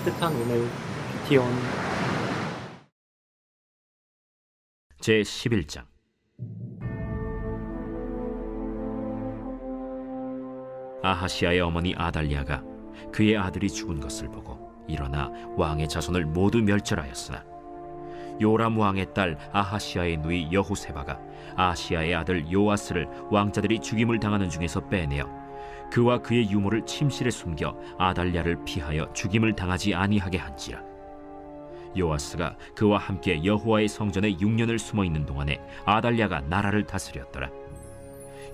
따뜻한 오늘 뷰티온. 제11장. 아하시아의 어머니 아달랴가 그의 아들이 죽은 것을 보고 일어나 왕의 자손을 모두 멸절하였으나 요람 왕의 딸 아하시아의 누이 여호세바가 아하시아의 아들 요아스를 왕자들이 죽임을 당하는 중에서 빼내어 그와 그의 유모를 침실에 숨겨 아달랴를 피하여 죽임을 당하지 아니하게 한지라. 요아스가 그와 함께 여호와의 성전에 6년을 숨어있는 동안에 아달랴가 나라를 다스렸더라.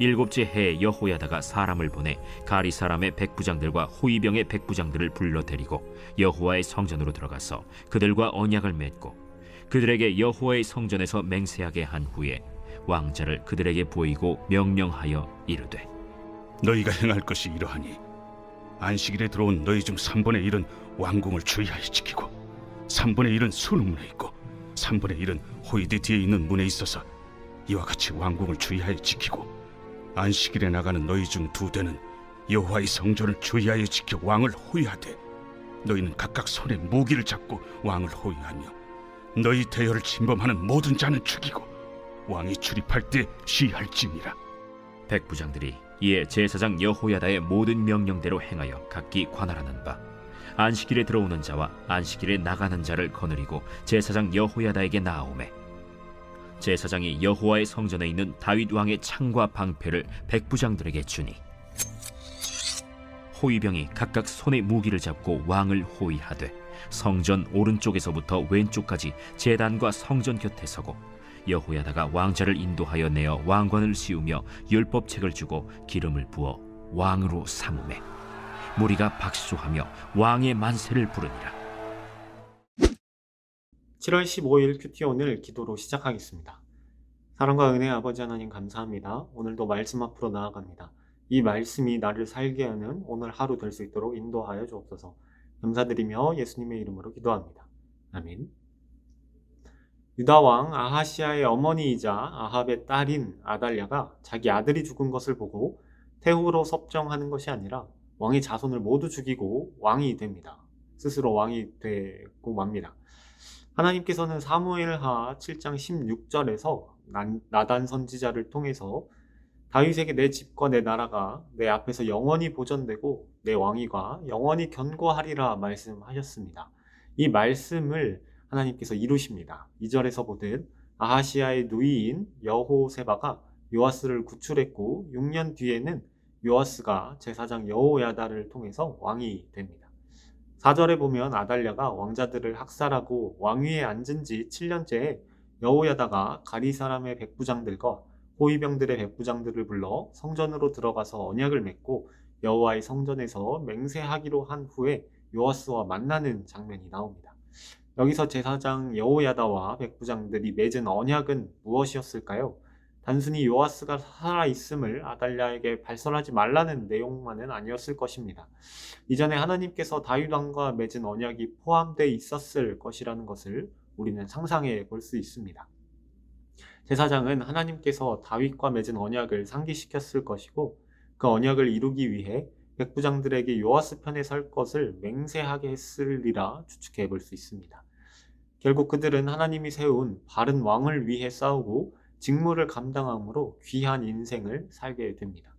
7째 해에 여호야다가 사람을 보내 가리 사람의 백부장들과 호위병의 백부장들을 불러 데리고 여호와의 성전으로 들어가서 그들과 언약을 맺고 그들에게 여호와의 성전에서 맹세하게 한 후에 왕자를 그들에게 보이고 명령하여 이르되, 너희가 행할 것이 이러하니 안식일에 들어온 너희 중 3분의 1은 왕궁을 주의하여 지키고 3분의 1은 수문에 있고 3분의 1은 호위대 뒤에 있는 문에 있어서 이와 같이 왕궁을 주의하여 지키고 안식일에 나가는 너희 중 2대는 여호와의 성전을 주의하여 지켜 왕을 호위하되 너희는 각각 손에 무기를 잡고 왕을 호위하며 너희 대열을 침범하는 모든 자는 죽이고 왕이 출입할 때 시할지니라. 백부장들이 이에 제사장 여호야다의 모든 명령대로 행하여 각기 관할하는 바 안식일에 들어오는 자와 안식일에 나가는 자를 거느리고 제사장 여호야다에게 나아오매 제사장이 여호와의 성전에 있는 다윗 왕의 창과 방패를 백부장들에게 주니 호위병이 각각 손에 무기를 잡고 왕을 호위하되 성전 오른쪽에서부터 왼쪽까지 제단과 성전 곁에 서고 여호야다가 왕자를 인도하여 내어 왕관을 씌우며 율법책을 주고 기름을 부어 왕으로 삼으매 무리가 박수하며 왕의 만세를 부르니라. 7월 15일 큐티온을 기도로 시작하겠습니다. 사랑과 은혜 아버지 하나님 감사합니다. 오늘도 말씀 앞으로 나아갑니다. 이 말씀이 나를 살게 하는 오늘 하루 될 수 있도록 인도하여 주옵소서. 감사드리며 예수님의 이름으로 기도합니다. 아멘. 유다왕 아하시아의 어머니이자 아합의 딸인 아달랴가 자기 아들이 죽은 것을 보고 태후로 섭정하는 것이 아니라 왕의 자손을 모두 죽이고 왕이 됩니다. 스스로 왕이 되고 맙니다. 하나님께서는 사무엘하 7장 16절에서 나단 선지자를 통해서 다윗에게 내 집과 내 나라가 내 앞에서 영원히 보존되고 내 왕위가 영원히 견고하리라 말씀하셨습니다. 이 말씀을 하나님께서 이루십니다. 2절에서 보듯 아하시아의 누이인 여호세바가 요아스를 구출했고 6년 뒤에는 요아스가 제사장 여호야다를 통해서 왕이 됩니다. 4절에 보면 아달랴가 왕자들을 학살하고 왕위에 앉은 지 7년째에 여호야다가 가리 사람의 백부장들과 호위병들의 백부장들을 불러 성전으로 들어가서 언약을 맺고 여호와의 성전에서 맹세하기로 한 후에 요아스와 만나는 장면이 나옵니다. 여기서 제사장 여호야다와 백부장들이 맺은 언약은 무엇이었을까요? 단순히 요아스가 살아있음을 아달랴에게 발설하지 말라는 내용만은 아니었을 것입니다. 이전에 하나님께서 다윗 왕과 맺은 언약이 포함되어 있었을 것이라는 것을 우리는 상상해 볼 수 있습니다. 제사장은 하나님께서 다윗과 맺은 언약을 상기시켰을 것이고 그 언약을 이루기 위해 백부장들에게 요아스 편에 설 것을 맹세하게 했으리라 추측해 볼 수 있습니다. 결국 그들은 하나님이 세운 바른 왕을 위해 싸우고 직무를 감당함으로 귀한 인생을 살게 됩니다.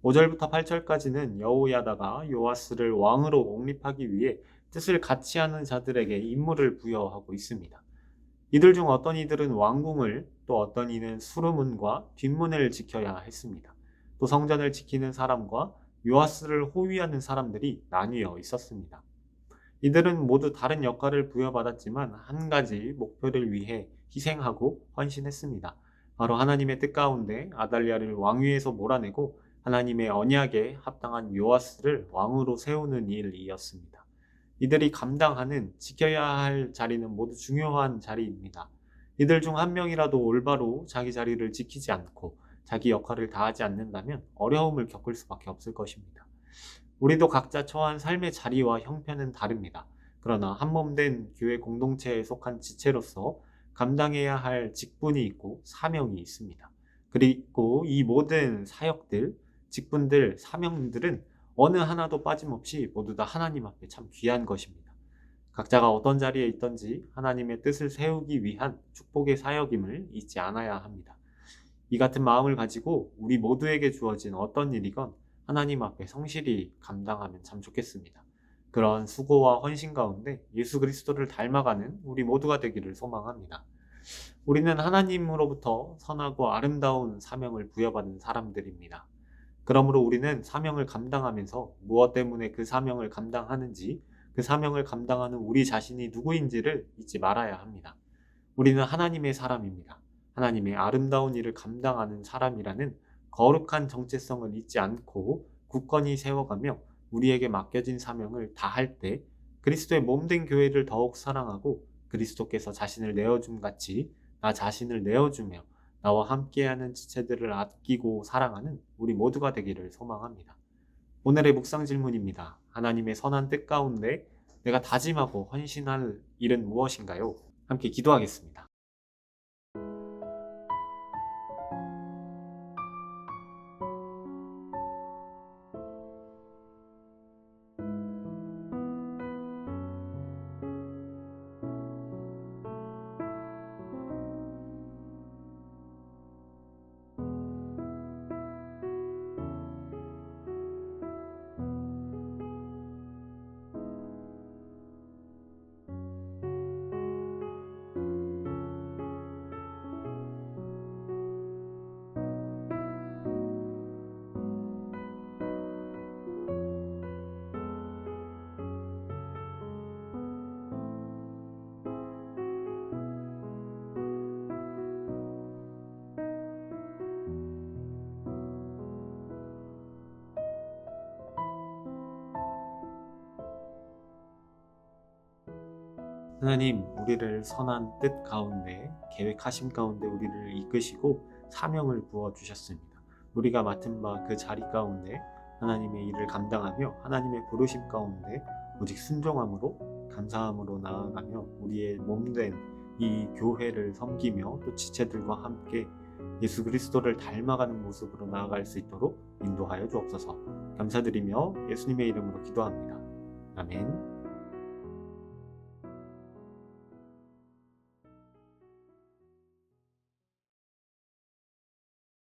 5절부터 8절까지는 여호야다가 요아스를 왕으로 옹립하기 위해 뜻을 같이 하는 자들에게 임무를 부여하고 있습니다. 이들 중 어떤 이들은 왕궁을, 또 어떤 이는 수르문과 뒷문을 지켜야 했습니다. 또 성전을 지키는 사람과 요아스를 호위하는 사람들이 나뉘어 있었습니다. 이들은 모두 다른 역할을 부여받았지만 한 가지 목표를 위해 희생하고 헌신했습니다. 바로 하나님의 뜻 가운데 아달랴를 왕위에서 몰아내고 하나님의 언약에 합당한 요아스를 왕으로 세우는 일이었습니다. 이들이 감당하는 지켜야 할 자리는 모두 중요한 자리입니다. 이들 중 한 명이라도 올바로 자기 자리를 지키지 않고 자기 역할을 다하지 않는다면 어려움을 겪을 수밖에 없을 것입니다. 우리도 각자 처한 삶의 자리와 형편은 다릅니다. 그러나 한몸된 교회 공동체에 속한 지체로서 감당해야 할 직분이 있고 사명이 있습니다. 그리고 이 모든 사역들, 직분들, 사명들은 어느 하나도 빠짐없이 모두 다 하나님 앞에 참 귀한 것입니다. 각자가 어떤 자리에 있든지 하나님의 뜻을 세우기 위한 축복의 사역임을 잊지 않아야 합니다. 이 같은 마음을 가지고 우리 모두에게 주어진 어떤 일이건 하나님 앞에 성실히 감당하면 참 좋겠습니다. 그런 수고와 헌신 가운데 예수 그리스도를 닮아가는 우리 모두가 되기를 소망합니다. 우리는 하나님으로부터 선하고 아름다운 사명을 부여받은 사람들입니다. 그러므로 우리는 사명을 감당하면서 무엇 때문에 그 사명을 감당하는지, 그 사명을 감당하는 우리 자신이 누구인지를 잊지 말아야 합니다. 우리는 하나님의 사람입니다. 하나님의 아름다운 일을 감당하는 사람이라는 거룩한 정체성을 잊지 않고 굳건히 세워가며 우리에게 맡겨진 사명을 다할 때 그리스도의 몸된 교회를 더욱 사랑하고 그리스도께서 자신을 내어줌 같이 나 자신을 내어주며 나와 함께하는 지체들을 아끼고 사랑하는 우리 모두가 되기를 소망합니다. 오늘의 묵상 질문입니다. 하나님의 선한 뜻 가운데 내가 다짐하고 헌신할 일은 무엇인가요? 함께 기도하겠습니다. 하나님, 우리를 선한 뜻 가운데, 계획하심 가운데 우리를 이끄시고 사명을 부어주셨습니다. 우리가 맡은 바 그 자리 가운데 하나님의 일을 감당하며 하나님의 부르심 가운데 오직 순종함으로 감사함으로 나아가며 우리의 몸된 이 교회를 섬기며 또 지체들과 함께 예수 그리스도를 닮아가는 모습으로 나아갈 수 있도록 인도하여 주옵소서. 감사드리며 예수님의 이름으로 기도합니다. 아멘.